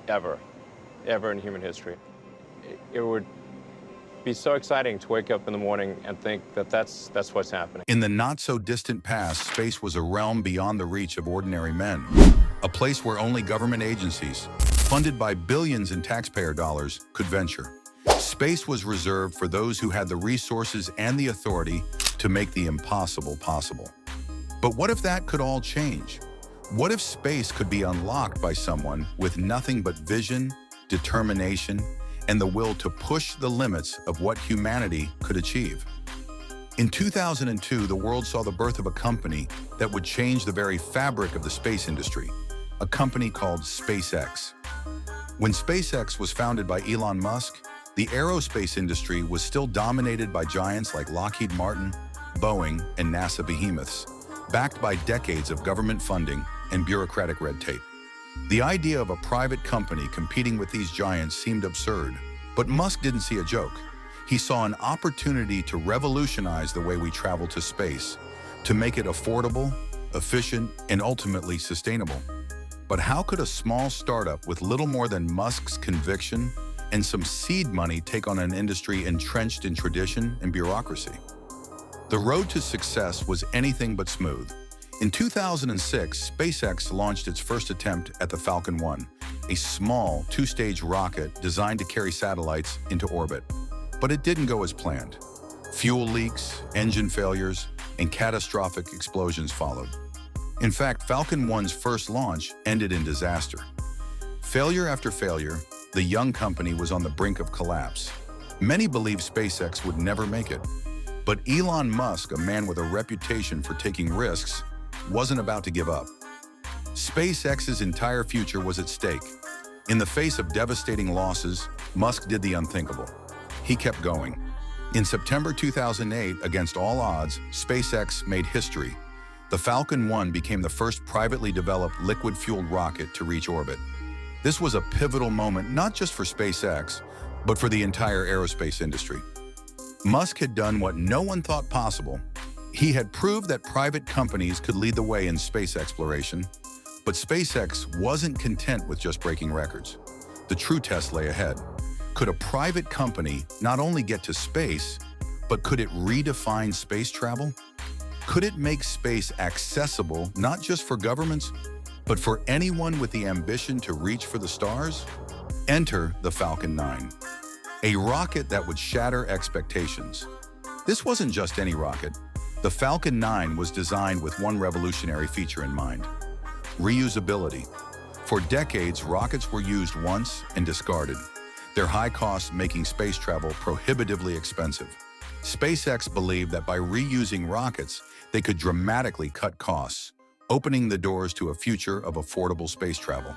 ever in human history. It would be so exciting to wake up in the morning and think that that's what's happening. In the not-so-distant past, space was a realm beyond the reach of ordinary men. A place where only government agencies, funded by billions in taxpayer dollars, could venture. Space was reserved for those who had the resources and the authority to make the impossible possible. But what if that could all change? What if space could be unlocked by someone with nothing but vision, determination, and the will to push the limits of what humanity could achieve? In 2002, the world saw the birth of a company that would change the very fabric of the space industry, a company called SpaceX. When SpaceX was founded by Elon Musk, the aerospace industry was still dominated by giants like Lockheed Martin, Boeing, and NASA behemoths, backed by decades of government funding and bureaucratic red tape. The idea of a private company competing with these giants seemed absurd, but Musk didn't see a joke. He saw an opportunity to revolutionize the way we travel to space, to make it affordable, efficient, and ultimately sustainable. But how could a small startup with little more than Musk's conviction and some seed money take on an industry entrenched in tradition and bureaucracy? The road to success was anything but smooth. In 2006, SpaceX launched its first attempt at the Falcon 1, a small, two-stage rocket designed to carry satellites into orbit. But it didn't go as planned. Fuel leaks, engine failures, and catastrophic explosions followed. In fact, Falcon 1's first launch ended in disaster. Failure after failure, the young company was on the brink of collapse. Many believed SpaceX would never make it. But Elon Musk, a man with a reputation for taking risks, wasn't about to give up. SpaceX's entire future was at stake. In the face of devastating losses, Musk did the unthinkable. He kept going. In September 2008, against all odds, SpaceX made history. The Falcon 1 became the first privately developed liquid-fueled rocket to reach orbit. This was a pivotal moment not just for SpaceX, but for the entire aerospace industry. Musk had done what no one thought possible. He had proved that private companies could lead the way in space exploration, but SpaceX wasn't content with just breaking records. The true test lay ahead. Could a private company not only get to space, but could it redefine space travel? Could it make space accessible not just for governments, but for anyone with the ambition to reach for the stars? Enter the Falcon 9, a rocket that would shatter expectations. This wasn't just any rocket. The Falcon 9 was designed with one revolutionary feature in mind: reusability. For decades, rockets were used once and discarded, their high costs making space travel prohibitively expensive. SpaceX believed that by reusing rockets, they could dramatically cut costs, opening the doors to a future of affordable space travel.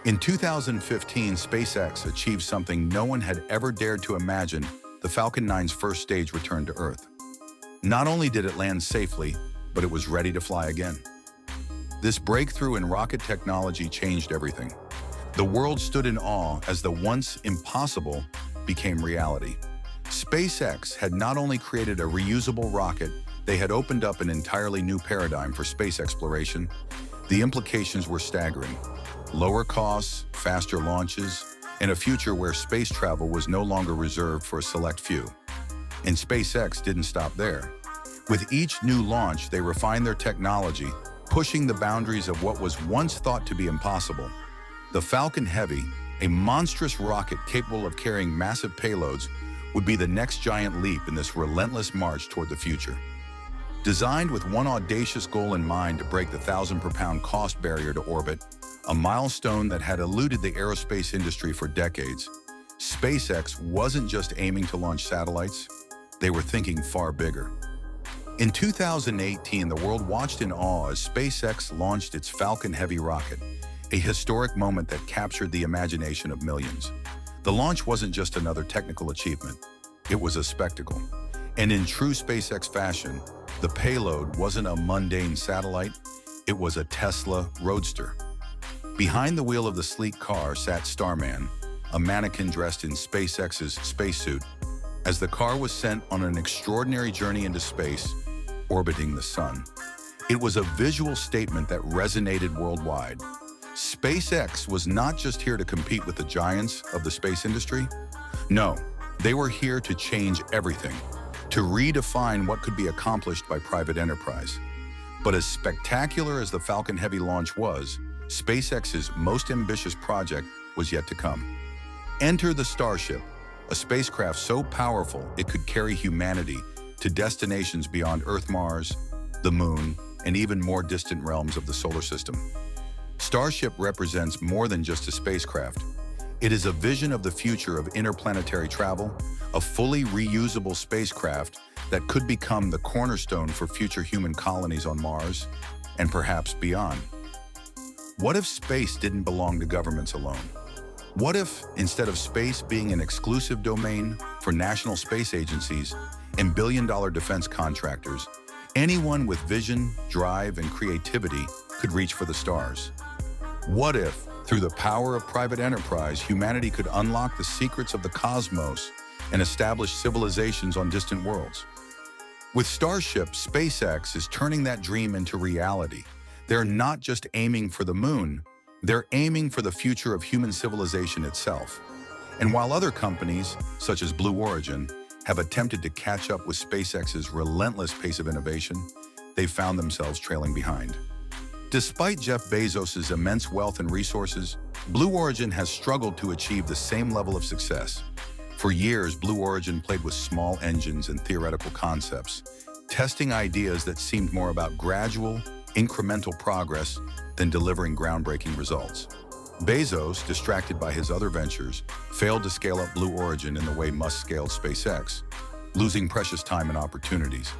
In 2015, SpaceX achieved something no one had ever dared to imagine: the Falcon 9's first stage returned to Earth. Not only did it land safely, but it was ready to fly again. This breakthrough in rocket technology changed everything. The world stood in awe as the once impossible became reality. SpaceX had not only created a reusable rocket, they had opened up an entirely new paradigm for space exploration. The implications were staggering: lower costs, faster launches, and a future where space travel was no longer reserved for a select few. And SpaceX didn't stop there. With each new launch, they refined their technology, pushing the boundaries of what was once thought to be impossible. The Falcon Heavy, a monstrous rocket capable of carrying massive payloads, would be the next giant leap in this relentless march toward the future. Designed with one audacious goal in mind to break the 1,000-per-pound cost barrier to orbit, a milestone that had eluded the aerospace industry for decades, SpaceX wasn't just aiming to launch satellites, they were thinking far bigger. In 2018, the world watched in awe as SpaceX launched its Falcon Heavy rocket, a historic moment that captured the imagination of millions. The launch wasn't just another technical achievement, it was a spectacle. And in true SpaceX fashion, the payload wasn't a mundane satellite, it was a Tesla Roadster. Behind the wheel of the sleek car sat Starman, a mannequin dressed in SpaceX's spacesuit, as the car was sent on an extraordinary journey into space, orbiting the sun. It was a visual statement that resonated worldwide. SpaceX was not just here to compete with the giants of the space industry. No, they were here to change everything, to redefine what could be accomplished by private enterprise. But as spectacular as the Falcon Heavy launch was, SpaceX's most ambitious project was yet to come. Enter the Starship, a spacecraft so powerful it could carry humanity to destinations beyond Earth, Mars, the Moon, and even more distant realms of the solar system. Starship represents more than just a spacecraft. It is a vision of the future of interplanetary travel, a fully reusable spacecraft that could become the cornerstone for future human colonies on Mars, and perhaps beyond. What if space didn't belong to governments alone? What if, instead of space being an exclusive domain for national space agencies and billion-dollar defense contractors, anyone with vision, drive, and creativity could reach for the stars? What if, through the power of private enterprise, humanity could unlock the secrets of the cosmos and establish civilizations on distant worlds? With Starship, SpaceX is turning that dream into reality. They're not just aiming for the moon, they're aiming for the future of human civilization itself. And while other companies, such as Blue Origin, have attempted to catch up with SpaceX's relentless pace of innovation, they've found themselves trailing behind. Despite Jeff Bezos' immense wealth and resources, Blue Origin has struggled to achieve the same level of success. For years, Blue Origin played with small engines and theoretical concepts, testing ideas that seemed more about gradual, incremental progress than delivering groundbreaking results. Bezos, distracted by his other ventures, failed to scale up Blue Origin in the way Musk scaled SpaceX, losing precious time and opportunities.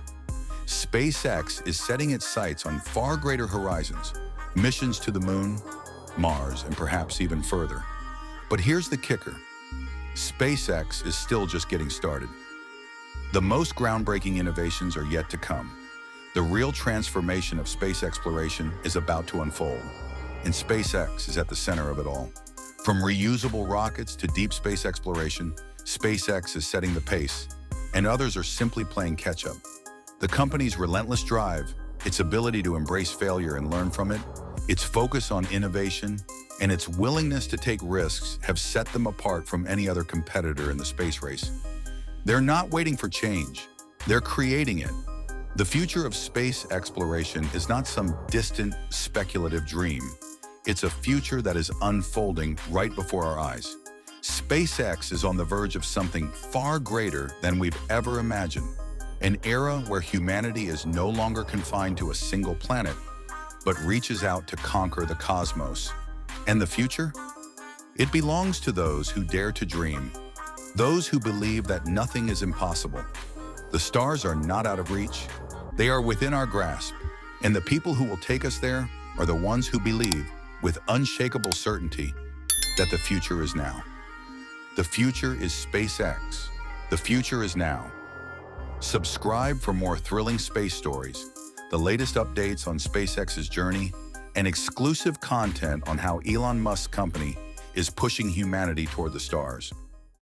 SpaceX is setting its sights on far greater horizons, missions to the moon, Mars, and perhaps even further. But here's the kicker. SpaceX is still just getting started. The most groundbreaking innovations are yet to come. The real transformation of space exploration is about to unfold, and SpaceX is at the center of it all. From reusable rockets to deep space exploration, SpaceX is setting the pace, and others are simply playing catch-up. The company's relentless drive, its ability to embrace failure and learn from it, its focus on innovation, and its willingness to take risks have set them apart from any other competitor in the space race. They're not waiting for change, they're creating it. The future of space exploration is not some distant, speculative dream. It's a future that is unfolding right before our eyes. SpaceX is on the verge of something far greater than we've ever imagined. An era where humanity is no longer confined to a single planet, but reaches out to conquer the cosmos. And the future? It belongs to those who dare to dream, those who believe that nothing is impossible. The stars are not out of reach, they are within our grasp, and the people who will take us there are the ones who believe, with unshakable certainty, that the future is now. The future is SpaceX. The future is now. Subscribe for more thrilling space stories, the latest updates on SpaceX's journey, and exclusive content on how Elon Musk's company is pushing humanity toward the stars.